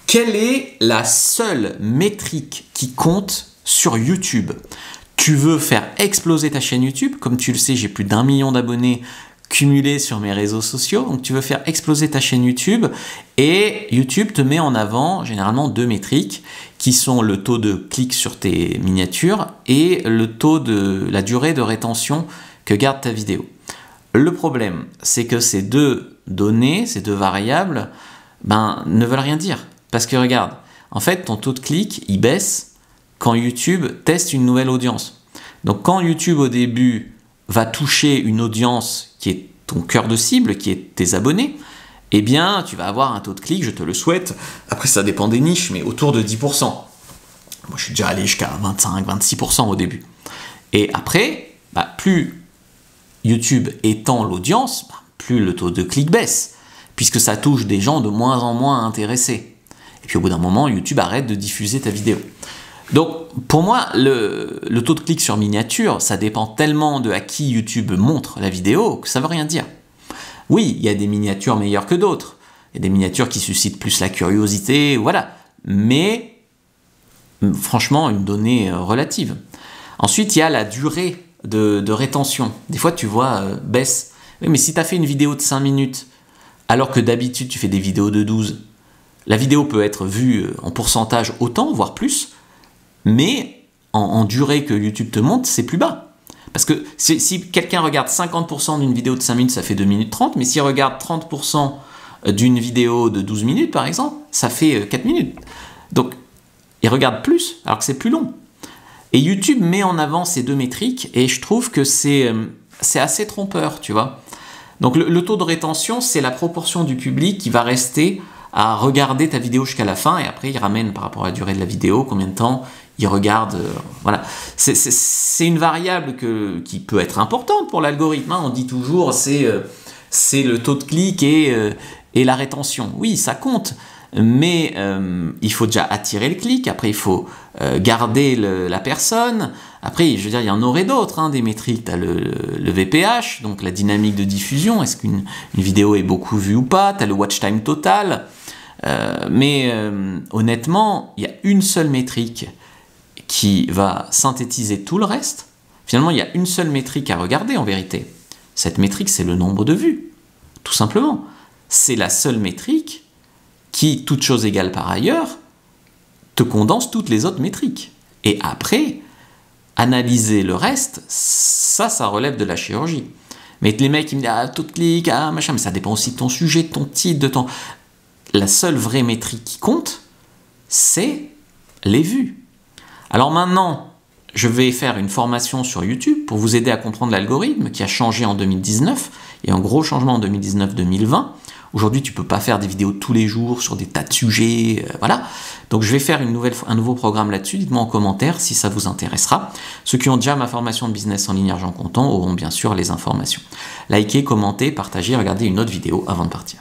Quelle est la seule métrique qui compte sur YouTube? Tu veux faire exploser ta chaîne YouTube, comme tu le sais, j'ai plus d'1 million d'abonnés cumulés sur mes réseaux sociaux, donc tu veux faire exploser ta chaîne YouTube et YouTube te met en avant généralement 2 métriques qui sont le taux de clics sur tes miniatures et le taux de la durée de rétention que garde ta vidéo. Le problème, c'est que ces 2 données, ces 2 variables, ne veulent rien dire. Parce que regarde, en fait, ton taux de clic, il baisse quand YouTube teste une nouvelle audience. Donc quand YouTube au début va toucher une audience qui est ton cœur de cible, qui est tes abonnés, eh bien tu vas avoir un taux de clic, je te le souhaite, après ça dépend des niches, mais autour de 10%. Moi je suis déjà allé jusqu'à 25-26% au début. Et après, plus YouTube étend l'audience, plus le taux de clic baisse, puisque ça touche des gens de moins en moins intéressés. Et puis au bout d'un moment, YouTube arrête de diffuser ta vidéo. Donc pour moi, le taux de clic sur miniature, ça dépend tellement de à qui YouTube montre la vidéo que ça ne veut rien dire. Oui, il y a des miniatures meilleures que d'autres. Il y a des miniatures qui suscitent plus la curiosité, voilà. Mais franchement, une donnée relative. Ensuite, il y a la durée de rétention. Des fois, tu vois, baisse. Oui, mais si tu as fait une vidéo de 5 minutes, alors que d'habitude, tu fais des vidéos de 12, la vidéo peut être vue en pourcentage autant, voire plus, mais en durée que YouTube te montre, c'est plus bas. Parce que si quelqu'un regarde 50% d'une vidéo de 5 minutes, ça fait 2 minutes 30, mais s'il regarde 30% d'une vidéo de 12 minutes, par exemple, ça fait 4 minutes. Donc, il regarde plus, alors que c'est plus long. Et YouTube met en avant ces 2 métriques, et je trouve que c'est assez trompeur, tu vois. Donc, le taux de rétention, c'est la proportion du public qui va rester à regarder ta vidéo jusqu'à la fin, et après, il ramène par rapport à la durée de la vidéo, combien de temps il regarde, voilà. C'est une variable qui peut être importante pour l'algorithme. On dit toujours c'est le taux de clic et la rétention. Oui, ça compte, mais il faut déjà attirer le clic. Après, il faut garder la personne. Après, je veux dire, il y en aurait d'autres, des métriques. Tu as le VPH, donc la dynamique de diffusion. Est-ce qu'une vidéo est beaucoup vue ou pas? Tu as le watch time total. Mais honnêtement, il y a une seule métrique qui va synthétiser tout le reste. Finalement, il y a une seule métrique à regarder en vérité. Cette métrique, c'est le nombre de vues, tout simplement. C'est la seule métrique qui, toute chose égale par ailleurs, te condense toutes les autres métriques. Et après, analyser le reste, ça relève de la chirurgie. Mais les mecs qui me disent taux de clic, machin, mais ça dépend aussi de ton sujet, de ton titre, de ton... La seule vraie métrique qui compte, c'est les vues. Alors maintenant, je vais faire une formation sur YouTube pour vous aider à comprendre l'algorithme qui a changé en 2019. Il y a un gros changement en 2019-2020. Aujourd'hui, tu ne peux pas faire des vidéos tous les jours sur des tas de sujets, voilà. Donc je vais faire un nouveau programme là-dessus. Dites-moi en commentaire si ça vous intéressera. Ceux qui ont déjà ma formation de business en ligne argent comptant auront bien sûr les informations. Likez, commentez, partagez, regardez une autre vidéo avant de partir.